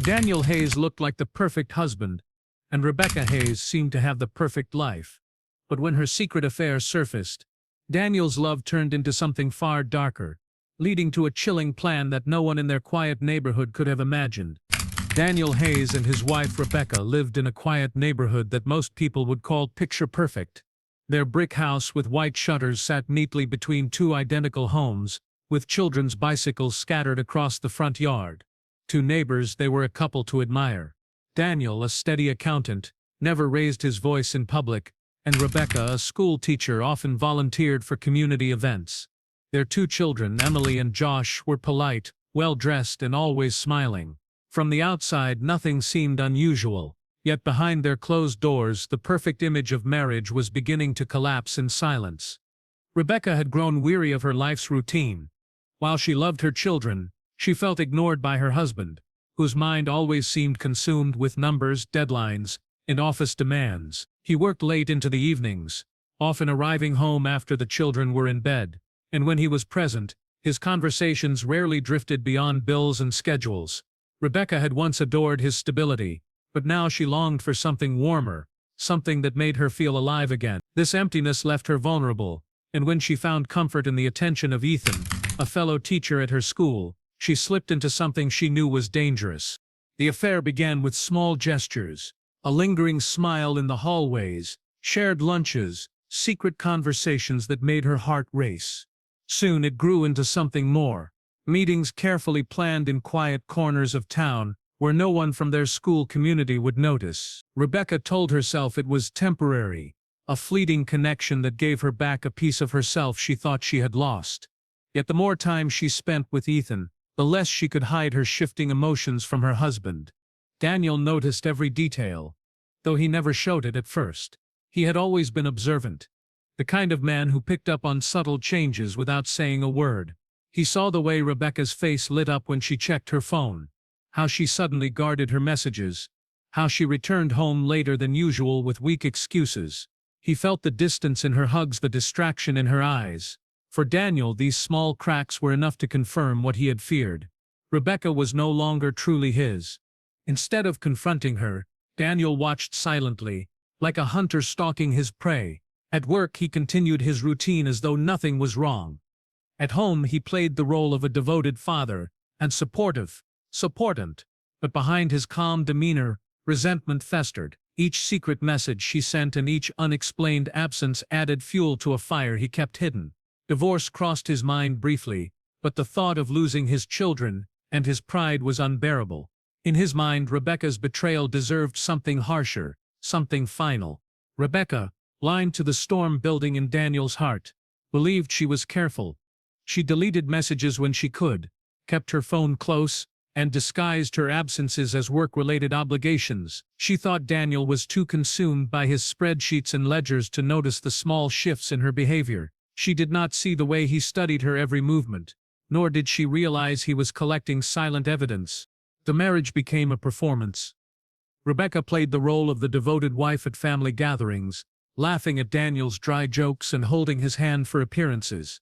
Daniel Hayes looked like the perfect husband, and Rebecca Hayes seemed to have the perfect life. But when her secret affair surfaced, Daniel's love turned into something far darker, leading to a chilling plan that no one in their quiet neighborhood could have imagined. Daniel Hayes and his wife Rebecca lived in a quiet neighborhood that most people would call picture perfect. Their brick house with white shutters sat neatly between two identical homes, with children's bicycles scattered across the front yard. To neighbors, they were a couple to admire. Daniel, a steady accountant, never raised his voice in public, and Rebecca, a school teacher, often volunteered for community events. Their two children, Emily and Josh, were polite, well-dressed, and always smiling. From the outside, nothing seemed unusual, yet behind their closed doors, the perfect image of marriage was beginning to collapse in silence. Rebecca had grown weary of her life's routine. While she loved her children, she felt ignored by her husband, whose mind always seemed consumed with numbers, deadlines, and office demands. He worked late into the evenings, often arriving home after the children were in bed, and when he was present, his conversations rarely drifted beyond bills and schedules. Rebecca had once adored his stability, but now she longed for something warmer, something that made her feel alive again. This emptiness left her vulnerable, and when she found comfort in the attention of Ethan, a fellow teacher at her school, she slipped into something she knew was dangerous. The affair began with small gestures, a lingering smile in the hallways, shared lunches, secret conversations that made her heart race. Soon it grew into something more. Meetings carefully planned in quiet corners of town, where no one from their school community would notice. Rebecca told herself it was temporary, a fleeting connection that gave her back a piece of herself she thought she had lost. Yet the more time she spent with Ethan, the less she could hide her shifting emotions from her husband. Daniel noticed every detail, though he never showed it at first. He had always been observant, the kind of man who picked up on subtle changes without saying a word. He saw the way Rebecca's face lit up when she checked her phone, how she suddenly guarded her messages, how she returned home later than usual with weak excuses. He felt the distance in her hugs, the distraction in her eyes. For Daniel, these small cracks were enough to confirm what he had feared. Rebecca was no longer truly his. Instead of confronting her, Daniel watched silently, like a hunter stalking his prey. At work, he continued his routine as though nothing was wrong. At home, he played the role of a devoted father, and supportant. But behind his calm demeanor, resentment festered. Each secret message she sent and each unexplained absence added fuel to a fire he kept hidden. Divorce crossed his mind briefly, but the thought of losing his children and his pride was unbearable. In his mind, Rebecca's betrayal deserved something harsher, something final. Rebecca, blind to the storm building in Daniel's heart, believed she was careful. She deleted messages when she could, kept her phone close, and disguised her absences as work-related obligations. She thought Daniel was too consumed by his spreadsheets and ledgers to notice the small shifts in her behavior. She did not see the way he studied her every movement, nor did she realize he was collecting silent evidence. The marriage became a performance. Rebecca played the role of the devoted wife at family gatherings, laughing at Daniel's dry jokes and holding his hand for appearances.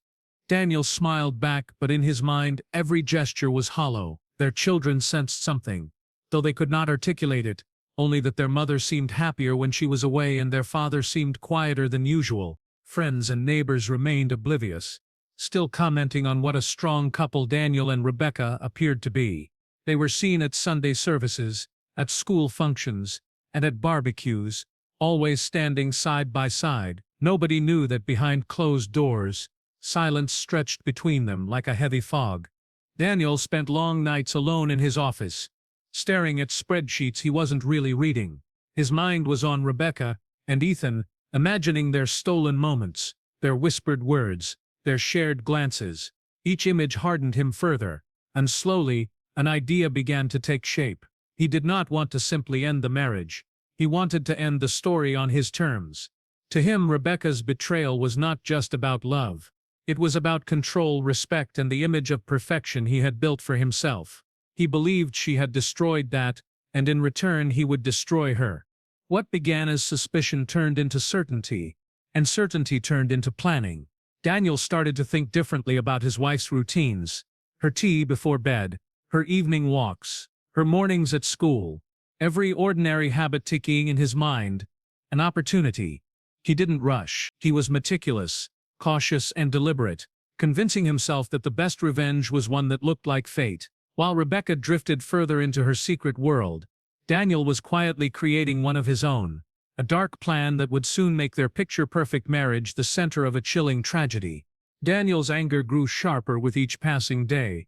Daniel smiled back, but in his mind, every gesture was hollow. Their children sensed something, though they could not articulate it, only that their mother seemed happier when she was away and their father seemed quieter than usual. Friends and neighbors remained oblivious, still commenting on what a strong couple Daniel and Rebecca appeared to be. They were seen at Sunday services, at school functions, and at barbecues, always standing side by side. Nobody knew that behind closed doors, silence stretched between them like a heavy fog. Daniel spent long nights alone in his office, staring at spreadsheets he wasn't really reading. His mind was on Rebecca and Ethan, imagining their stolen moments, their whispered words, their shared glances. Each image hardened him further, and slowly, an idea began to take shape. He did not want to simply end the marriage. He wanted to end the story on his terms. To him, Rebecca's betrayal was not just about love. It was about control, respect, and the image of perfection he had built for himself. He believed she had destroyed that, and in return he would destroy her. What began as suspicion turned into certainty, and certainty turned into planning. Daniel started to think differently about his wife's routines, her tea before bed, her evening walks, Her mornings at school, every ordinary habit ticking in his mind, an opportunity. He didn't rush. He was meticulous, cautious and deliberate, convincing himself that the best revenge was one that looked like fate. While Rebecca drifted further into her secret world, Daniel was quietly creating one of his own, a dark plan that would soon make their picture-perfect marriage the center of a chilling tragedy. Daniel's anger grew sharper with each passing day,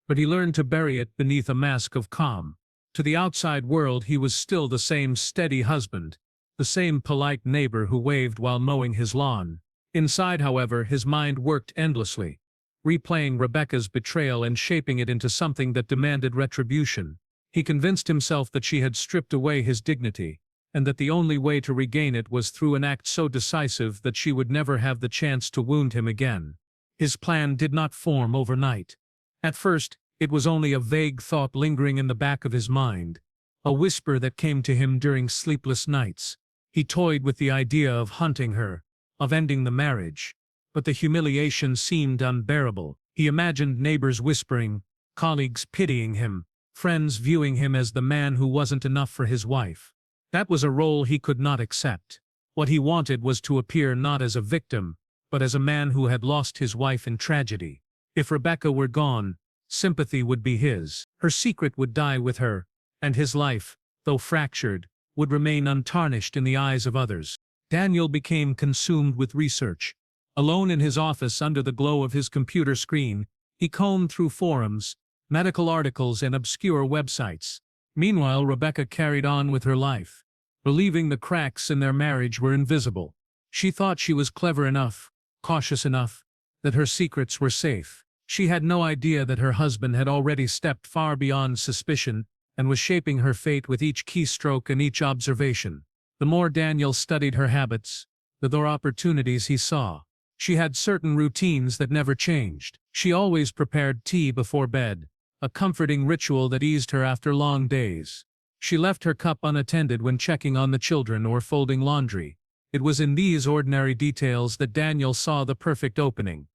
but he learned to bury it beneath a mask of calm. To the outside world he was still the same steady husband, the same polite neighbor who waved while mowing his lawn. Inside, however, his mind worked endlessly, replaying Rebecca's betrayal and shaping it into something that demanded retribution. He convinced himself that she had stripped away his dignity, and that the only way to regain it was through an act so decisive that she would never have the chance to wound him again. His plan did not form overnight. At first, it was only a vague thought lingering in the back of his mind, a whisper that came to him during sleepless nights. He toyed with the idea of hunting her, of ending the marriage, but the humiliation seemed unbearable. He imagined neighbors whispering, colleagues pitying him, friends viewing him as the man who wasn't enough for his wife. That was a role he could not accept. What he wanted was to appear not as a victim, but as a man who had lost his wife in tragedy. If Rebecca were gone, sympathy would be his. Her secret would die with her, and his life, though fractured, would remain untarnished in the eyes of others. Daniel became consumed with research. Alone in his office under the glow of his computer screen, he combed through forums, medical articles and obscure websites. Meanwhile, Rebecca carried on with her life, believing the cracks in their marriage were invisible. She thought she was clever enough, cautious enough, that her secrets were safe. She had no idea that her husband had already stepped far beyond suspicion and was shaping her fate with each keystroke and each observation. The more Daniel studied her habits, the more opportunities he saw. She had certain routines that never changed. She always prepared tea before bed, a comforting ritual that eased her after long days. She left her cup unattended when checking on the children or folding laundry. It was in these ordinary details that Daniel saw the perfect opening.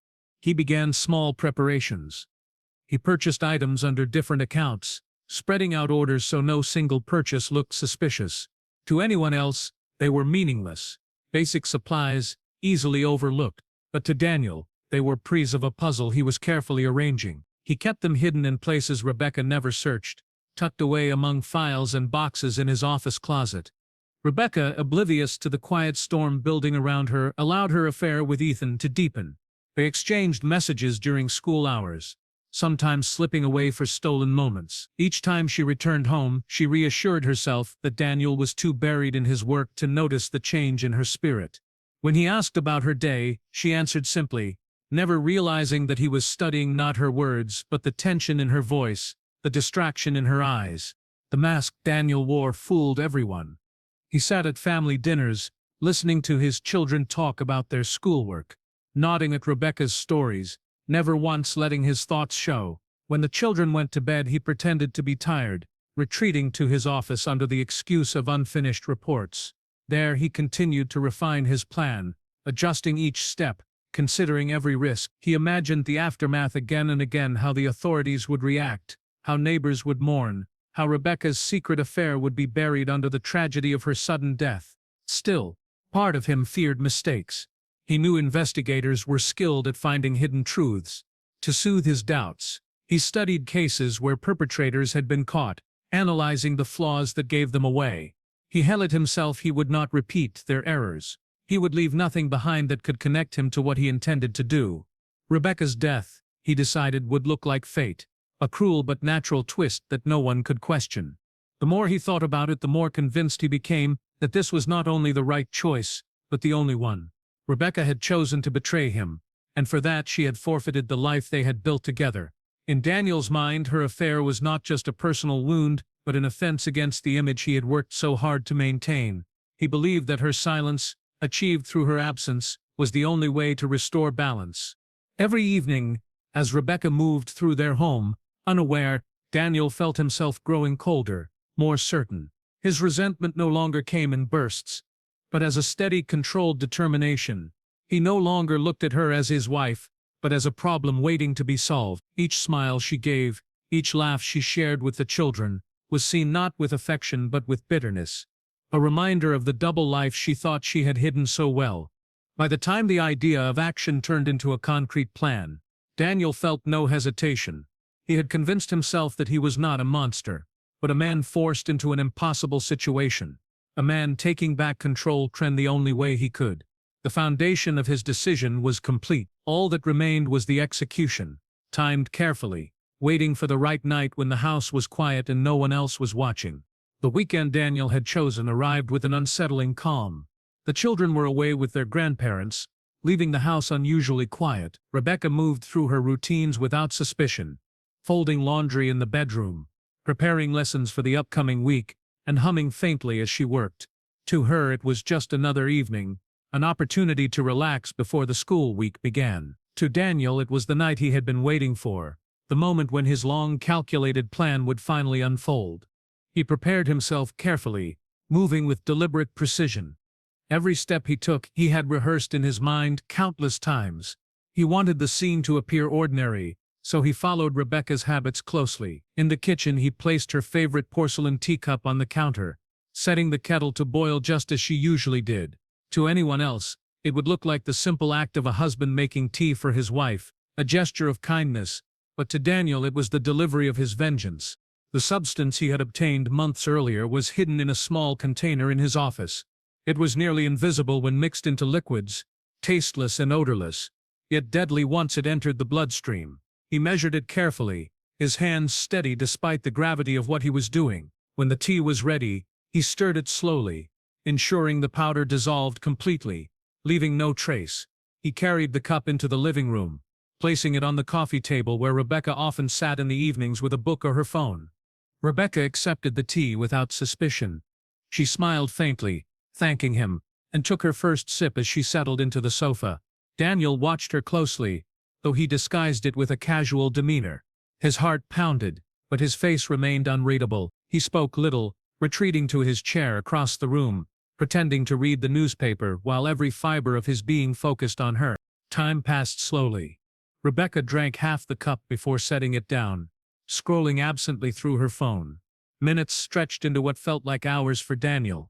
He began small preparations. He purchased items under different accounts, spreading out orders so no single purchase looked suspicious. To anyone else, they were meaningless, basic supplies, easily overlooked. But to Daniel, they were pieces of a puzzle he was carefully arranging. He kept them hidden in places Rebecca never searched, tucked away among files and boxes in his office closet. Rebecca, oblivious to the quiet storm building around her, allowed her affair with Ethan to deepen. They exchanged messages during school hours, sometimes slipping away for stolen moments. Each time she returned home, she reassured herself that Daniel was too buried in his work to notice the change in her spirit. When he asked about her day, she answered simply, never realizing that he was studying not her words but the tension in her voice, the distraction in her eyes. The mask Daniel wore fooled everyone. He sat at family dinners, listening to his children talk about their schoolwork, nodding at Rebecca's stories, never once letting his thoughts show. When the children went to bed, he pretended to be tired, retreating to his office under the excuse of unfinished reports. There he continued to refine his plan, adjusting each step, considering every risk. He imagined the aftermath again and again, how the authorities would react, how neighbors would mourn, how Rebecca's secret affair would be buried under the tragedy of her sudden death. Still, part of him feared mistakes. He knew investigators were skilled at finding hidden truths. To soothe his doubts, he studied cases where perpetrators had been caught, analyzing the flaws that gave them away. He held himself he would not repeat their errors. He would leave nothing behind that could connect him to what he intended to do. Rebecca's death, he decided, would look like fate, a cruel but natural twist that no one could question. The more he thought about it, the more convinced he became that this was not only the right choice, but the only one. Rebecca had chosen to betray him, and for that she had forfeited the life they had built together. In Daniel's mind, her affair was not just a personal wound, but an offense against the image he had worked so hard to maintain. He believed that her silence, achieved through her absence, was the only way to restore balance. Every evening, as Rebecca moved through their home, unaware, Daniel felt himself growing colder, more certain. His resentment no longer came in bursts, but as a steady, controlled determination. He no longer looked at her as his wife, but as a problem waiting to be solved. Each smile she gave, each laugh she shared with the children, was seen not with affection but with bitterness, a reminder of the double life she thought she had hidden so well. By the time the idea of action turned into a concrete plan, Daniel felt no hesitation. He had convinced himself that he was not a monster, but a man forced into an impossible situation, a man taking back control the only way he could. The foundation of his decision was complete. All that remained was the execution, timed carefully, waiting for the right night when the house was quiet and no one else was watching. The weekend Daniel had chosen arrived with an unsettling calm. The children were away with their grandparents, leaving the house unusually quiet. Rebecca moved through her routines without suspicion, folding laundry in the bedroom, preparing lessons for the upcoming week, and humming faintly as she worked. To her it was just another evening, an opportunity to relax before the school week began. To Daniel it was the night he had been waiting for, the moment when his long calculated plan would finally unfold. He prepared himself carefully, moving with deliberate precision. Every step he took he had rehearsed in his mind countless times. He wanted the scene to appear ordinary, so he followed Rebecca's habits closely. In the kitchen he placed her favorite porcelain teacup on the counter, setting the kettle to boil just as she usually did. To anyone else, it would look like the simple act of a husband making tea for his wife, a gesture of kindness, but to Daniel it was the delivery of his vengeance. The substance he had obtained months earlier was hidden in a small container in his office. It was nearly invisible when mixed into liquids, tasteless and odorless, yet deadly once it entered the bloodstream. He measured it carefully, his hands steady despite the gravity of what he was doing. When the tea was ready, he stirred it slowly, ensuring the powder dissolved completely, leaving no trace. He carried the cup into the living room, placing it on the coffee table where Rebecca often sat in the evenings with a book or her phone. Rebecca accepted the tea without suspicion. She smiled faintly, thanking him, and took her first sip as she settled into the sofa. Daniel watched her closely, though he disguised it with a casual demeanor. His heart pounded, but his face remained unreadable. He spoke little, retreating to his chair across the room, pretending to read the newspaper while every fiber of his being focused on her. Time passed slowly. Rebecca drank half the cup before setting it down, scrolling absently through her phone. Minutes stretched into what felt like hours for Daniel.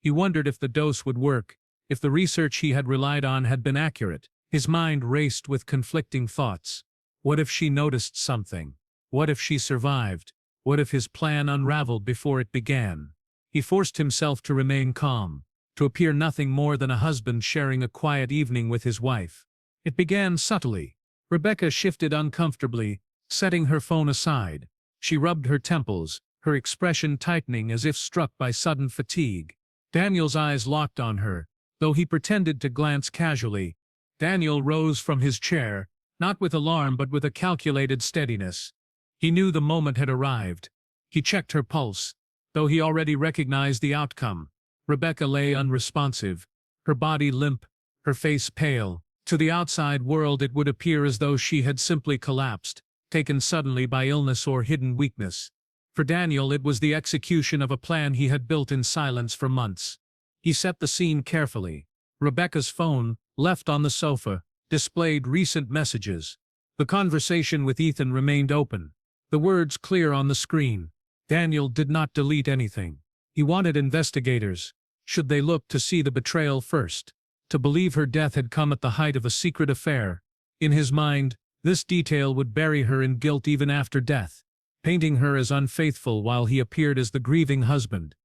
He wondered if the dose would work, if the research he had relied on had been accurate. His mind raced with conflicting thoughts. What if she noticed something? What if she survived? What if his plan unraveled before it began? He forced himself to remain calm, to appear nothing more than a husband sharing a quiet evening with his wife. It began subtly. Rebecca shifted uncomfortably, setting her phone aside. She rubbed her temples, her expression tightening as if struck by sudden fatigue. Daniel's eyes locked on her, though he pretended to glance casually. Daniel rose from his chair, not with alarm but with a calculated steadiness. He knew the moment had arrived. He checked her pulse, though he already recognized the outcome. Rebecca lay unresponsive, her body limp, her face pale. To the outside world it would appear as though she had simply collapsed, taken suddenly by illness or hidden weakness. For Daniel it was the execution of a plan he had built in silence for months. He set the scene carefully. Rebecca's phone, left on the sofa, displayed recent messages. The conversation with Ethan remained open, the words clear on the screen. Daniel did not delete anything. He wanted investigators, should they look to see the betrayal first, to believe her death had come at the height of a secret affair. In his mind, this detail would bury her in guilt even after death, painting her as unfaithful while he appeared as the grieving husband.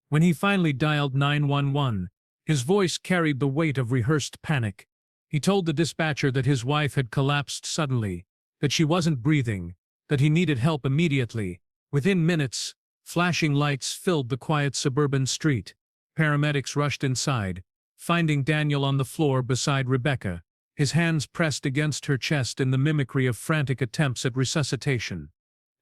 When he finally dialed 911, his voice carried the weight of rehearsed panic. He told the dispatcher that his wife had collapsed suddenly, that she wasn't breathing, that he needed help immediately. Within minutes, flashing lights filled the quiet suburban street. Paramedics rushed inside, finding Daniel on the floor beside Rebecca, his hands pressed against her chest in the mimicry of frantic attempts at resuscitation.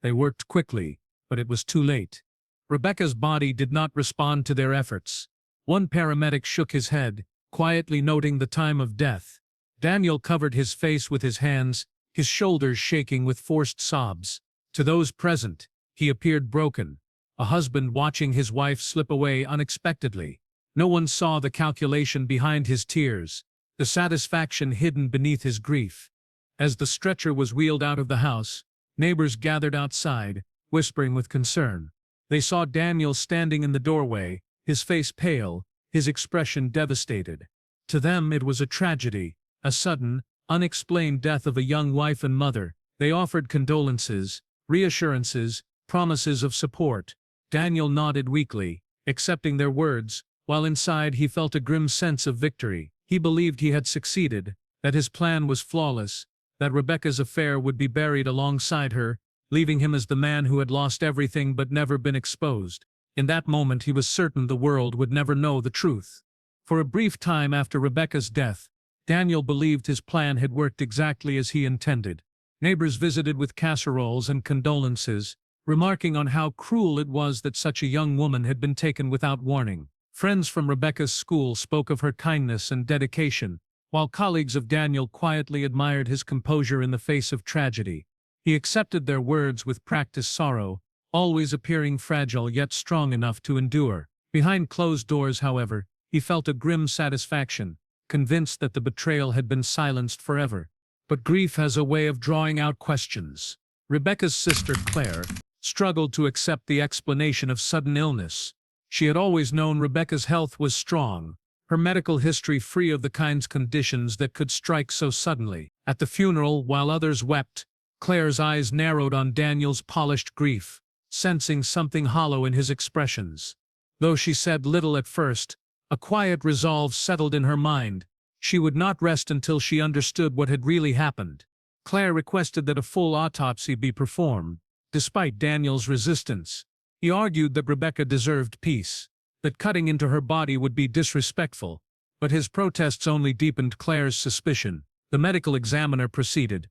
They worked quickly, but it was too late. Rebecca's body did not respond to their efforts. One paramedic shook his head, quietly noting the time of death. Daniel covered his face with his hands, his shoulders shaking with forced sobs. To those present, he appeared broken, a husband watching his wife slip away unexpectedly. No one saw the calculation behind his tears, the satisfaction hidden beneath his grief. As the stretcher was wheeled out of the house, neighbors gathered outside, whispering with concern. They saw Daniel standing in the doorway, his face pale, his expression devastated. To them it was a tragedy, a sudden, unexplained death of a young wife and mother. They offered condolences, reassurances, promises of support. Daniel nodded weakly, accepting their words, while inside he felt a grim sense of victory. He believed he had succeeded, that his plan was flawless, that Rebecca's affair would be buried alongside her, leaving him as the man who had lost everything but never been exposed. In that moment he was certain the world would never know the truth. For a brief time after Rebecca's death, Daniel believed his plan had worked exactly as he intended. Neighbors visited with casseroles and condolences, remarking on how cruel it was that such a young woman had been taken without warning. Friends from Rebecca's school spoke of her kindness and dedication, while colleagues of Daniel quietly admired his composure in the face of tragedy. He accepted their words with practiced sorrow, always appearing fragile yet strong enough to endure. Behind closed doors, however, he felt a grim satisfaction, convinced that the betrayal had been silenced forever. But grief has a way of drawing out questions. Rebecca's sister, Claire, struggled to accept the explanation of sudden illness. She had always known Rebecca's health was strong, her medical history free of the kinds of conditions that could strike so suddenly. At the funeral, while others wept, Claire's eyes narrowed on Daniel's polished grief, sensing something hollow in his expressions. Though she said little at first, a quiet resolve settled in her mind. She would not rest until she understood what had really happened. Claire requested that a full autopsy be performed, despite Daniel's resistance. He argued that Rebecca deserved peace, that cutting into her body would be disrespectful, but his protests only deepened Claire's suspicion. The medical examiner proceeded.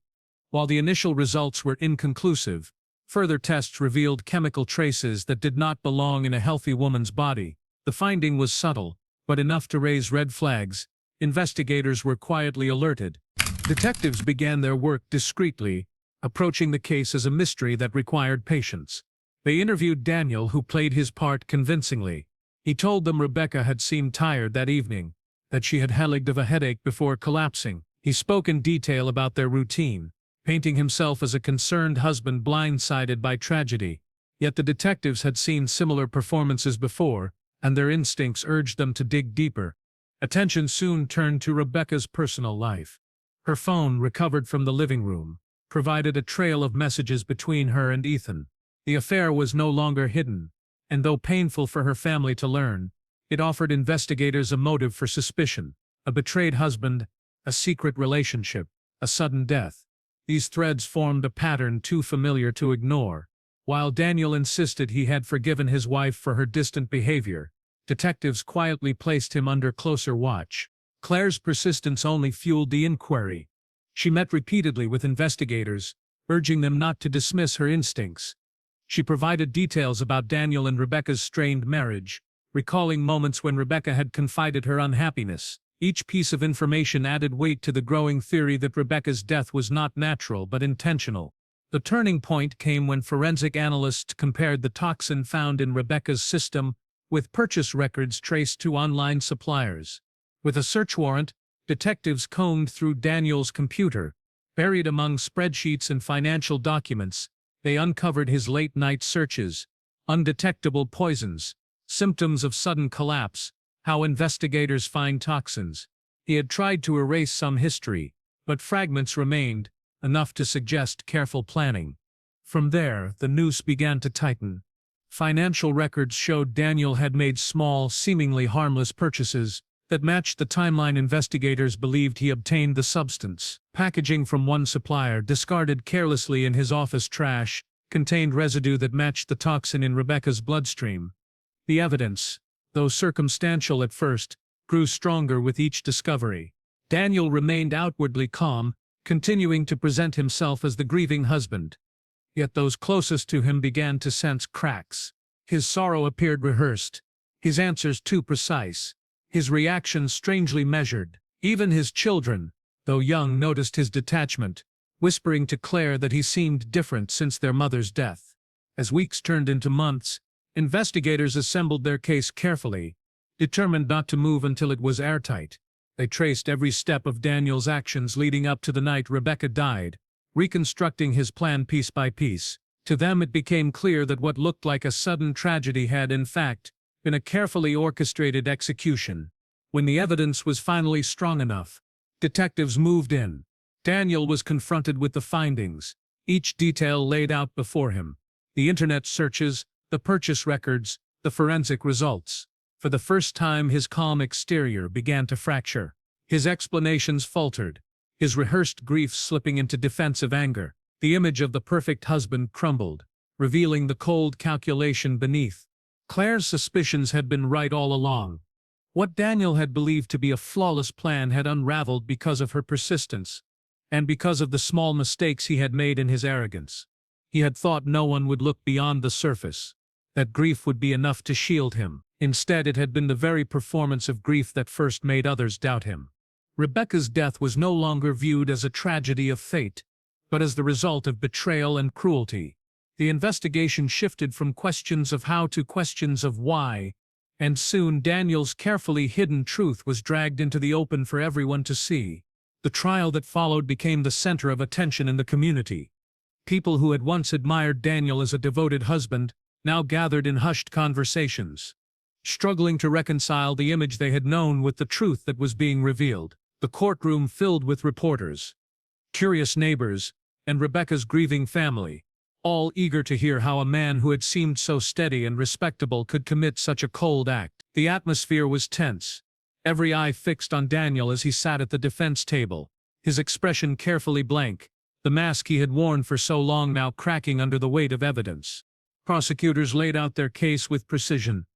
While the initial results were inconclusive, further tests revealed chemical traces that did not belong in a healthy woman's body. The finding was subtle, but enough to raise red flags. Investigators were quietly alerted. Detectives began their work discreetly, approaching the case as a mystery that required patience. They interviewed Daniel, who played his part convincingly. He told them Rebecca had seemed tired that evening, that she had had a headache before collapsing. He spoke in detail about their routine, painting himself as a concerned husband blindsided by tragedy. Yet the detectives had seen similar performances before, and their instincts urged them to dig deeper. Attention soon turned to Rebecca's personal life. Her phone, recovered from the living room, provided a trail of messages between her and Ethan. The affair was no longer hidden, and though painful for her family to learn, it offered investigators a motive for suspicion: a betrayed husband, a secret relationship, a sudden death. These threads formed a pattern too familiar to ignore. While Daniel insisted he had forgiven his wife for her distant behavior, detectives quietly placed him under closer watch. Claire's persistence only fueled the inquiry. She met repeatedly with investigators, urging them not to dismiss her instincts. She provided details about Daniel and Rebecca's strained marriage, recalling moments when Rebecca had confided her unhappiness. Each piece of information added weight to the growing theory that Rebecca's death was not natural but intentional. The turning point came when forensic analysts compared the toxin found in Rebecca's system with purchase records traced to online suppliers. With a search warrant, detectives combed through Daniel's computer. Buried among spreadsheets and financial documents, they uncovered his late-night searches, undetectable poisons, symptoms of sudden collapse, how investigators find toxins. He had tried to erase some history, but fragments remained, enough to suggest careful planning. From there, the noose began to tighten. Financial records showed Daniel had made small, seemingly harmless purchases that matched the timeline investigators believed he obtained the substance. Packaging from one supplier, discarded carelessly in his office trash, contained residue that matched the toxin in Rebecca's bloodstream. The evidence, though circumstantial at first, grew stronger with each discovery. Daniel remained outwardly calm, continuing to present himself as the grieving husband. Yet those closest to him began to sense cracks. His sorrow appeared rehearsed, his answers too precise, his reactions strangely measured. Even his children, though young, noticed his detachment, whispering to Claire that he seemed different since their mother's death. As weeks turned into months, investigators assembled their case carefully, determined not to move until it was airtight. They traced every step of Daniel's actions leading up to the night Rebecca died, reconstructing his plan piece by piece. To them it became clear that what looked like a sudden tragedy had, in fact, been a carefully orchestrated execution. When the evidence was finally strong enough, detectives moved in. Daniel was confronted with the findings, each detail laid out before him. The internet searches, the purchase records, the forensic results. For the first time his calm exterior began to fracture. His explanations faltered, his rehearsed grief slipping into defensive anger. The image of the perfect husband crumbled, revealing the cold calculation beneath. Claire's suspicions had been right all along. What Daniel had believed to be a flawless plan had unraveled because of her persistence, and because of the small mistakes he had made in his arrogance. He had thought no one would look beyond the surface, that grief would be enough to shield him. Instead, it had been the very performance of grief that first made others doubt him. Rebecca's death was no longer viewed as a tragedy of fate, but as the result of betrayal and cruelty. The investigation shifted from questions of how to questions of why, and soon Daniel's carefully hidden truth was dragged into the open for everyone to see. The trial that followed became the center of attention in the community. People who had once admired Daniel as a devoted husband now gathered in hushed conversations, struggling to reconcile the image they had known with the truth that was being revealed. The courtroom filled with reporters, curious neighbors, and Rebecca's grieving family, all eager to hear how a man who had seemed so steady and respectable could commit such a cold act. The atmosphere was tense, every eye fixed on Daniel as he sat at the defense table, his expression carefully blank, the mask he had worn for so long now cracking under the weight of evidence. Prosecutors laid out their case with precision.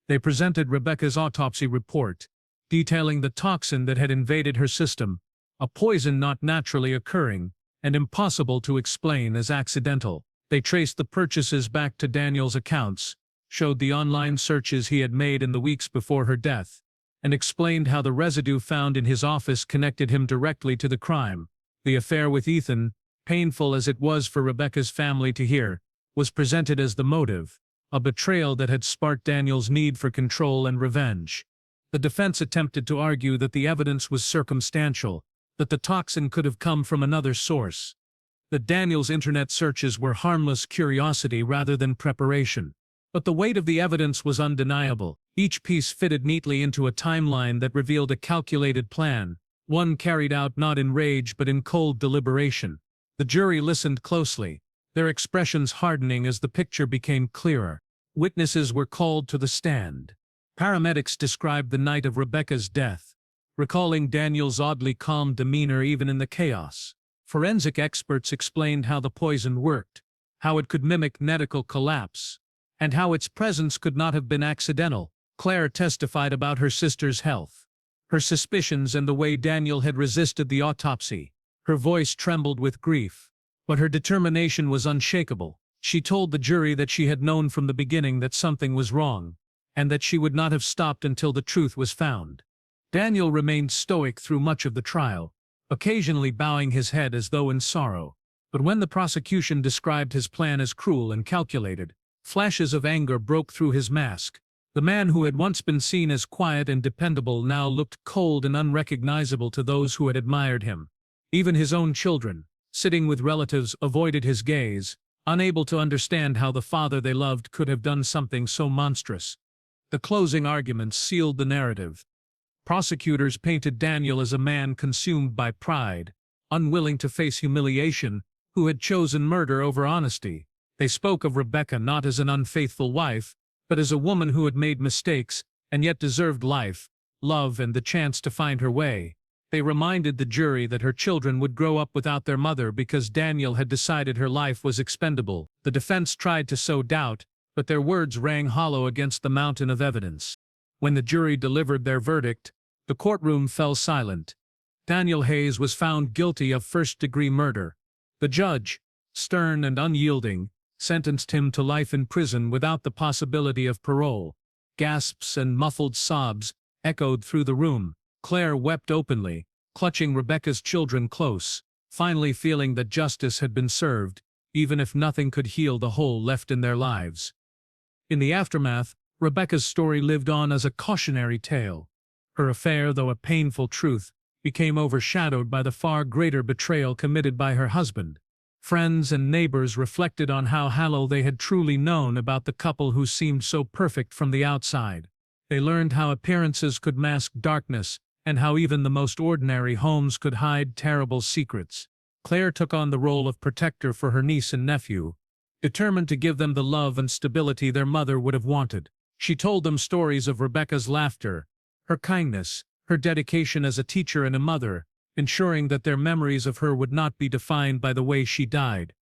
They presented Rebecca's autopsy report, detailing the toxin that had invaded her system, a poison not naturally occurring, and impossible to explain as accidental. They traced the purchases back to Daniel's accounts, showed the online searches he had made in the weeks before her death, and explained how the residue found in his office connected him directly to the crime. The affair with Ethan, painful as it was for Rebecca's family to hear, was presented as the motive, a betrayal that had sparked Daniel's need for control and revenge. The defense attempted to argue that the evidence was circumstantial, that the toxin could have come from another source, that Daniel's internet searches were harmless curiosity rather than preparation. But the weight of the evidence was undeniable. Each piece fitted neatly into a timeline that revealed a calculated plan, one carried out not in rage but in cold deliberation. The jury listened closely, their expressions hardening as the picture became clearer. Witnesses were called to the stand. Paramedics described the night of Rebecca's death, recalling Daniel's oddly calm demeanor even in the chaos. Forensic experts explained how the poison worked, how it could mimic medical collapse, and how its presence could not have been accidental. Claire testified about her sister's health, her suspicions and the way Daniel had resisted the autopsy. Her voice trembled with grief, but her determination was unshakable. She told the jury that she had known from the beginning that something was wrong, and that she would not have stopped until the truth was found. Daniel remained stoic through much of the trial, occasionally bowing his head as though in sorrow. But when the prosecution described his plan as cruel and calculated, flashes of anger broke through his mask. The man who had once been seen as quiet and dependable now looked cold and unrecognizable to those who had admired him. Even his own children, sitting with relatives, avoided his gaze, unable to understand how the father they loved could have done something so monstrous. The closing arguments sealed the narrative. Prosecutors painted Daniel as a man consumed by pride, unwilling to face humiliation, who had chosen murder over honesty. They spoke of Rebecca not as an unfaithful wife, but as a woman who had made mistakes and yet deserved life, love, and the chance to find her way. They reminded the jury that her children would grow up without their mother because Daniel had decided her life was expendable. The defense tried to sow doubt, but their words rang hollow against the mountain of evidence. When the jury delivered their verdict, the courtroom fell silent. Daniel Hayes was found guilty of first-degree murder. The judge, stern and unyielding, sentenced him to life in prison without the possibility of parole. Gasps and muffled sobs echoed through the room. Claire wept openly, clutching Rebecca's children close, finally feeling that justice had been served, even if nothing could heal the hole left in their lives. In the aftermath, Rebecca's story lived on as a cautionary tale. Her affair, though a painful truth, became overshadowed by the far greater betrayal committed by her husband. Friends and neighbors reflected on how little they had truly known about the couple who seemed so perfect from the outside. They learned how appearances could mask darkness, and how even the most ordinary homes could hide terrible secrets. Claire took on the role of protector for her niece and nephew, determined to give them the love and stability their mother would have wanted. She told them stories of Rebecca's laughter, her kindness, her dedication as a teacher and a mother, ensuring that their memories of her would not be defined by the way she died.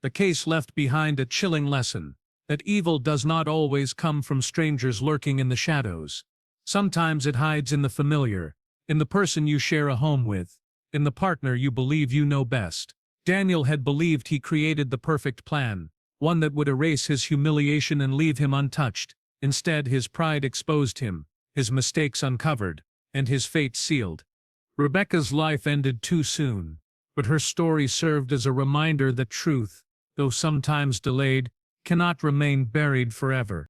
The case left behind a chilling lesson, that evil does not always come from strangers lurking in the shadows. Sometimes it hides in the familiar, in the person you share a home with, in the partner you believe you know best. Daniel had believed he created the perfect plan, one that would erase his humiliation and leave him untouched. Instead, his pride exposed him, his mistakes uncovered, and his fate sealed. Rebecca's life ended too soon, but her story served as a reminder that truth, though sometimes delayed, cannot remain buried forever.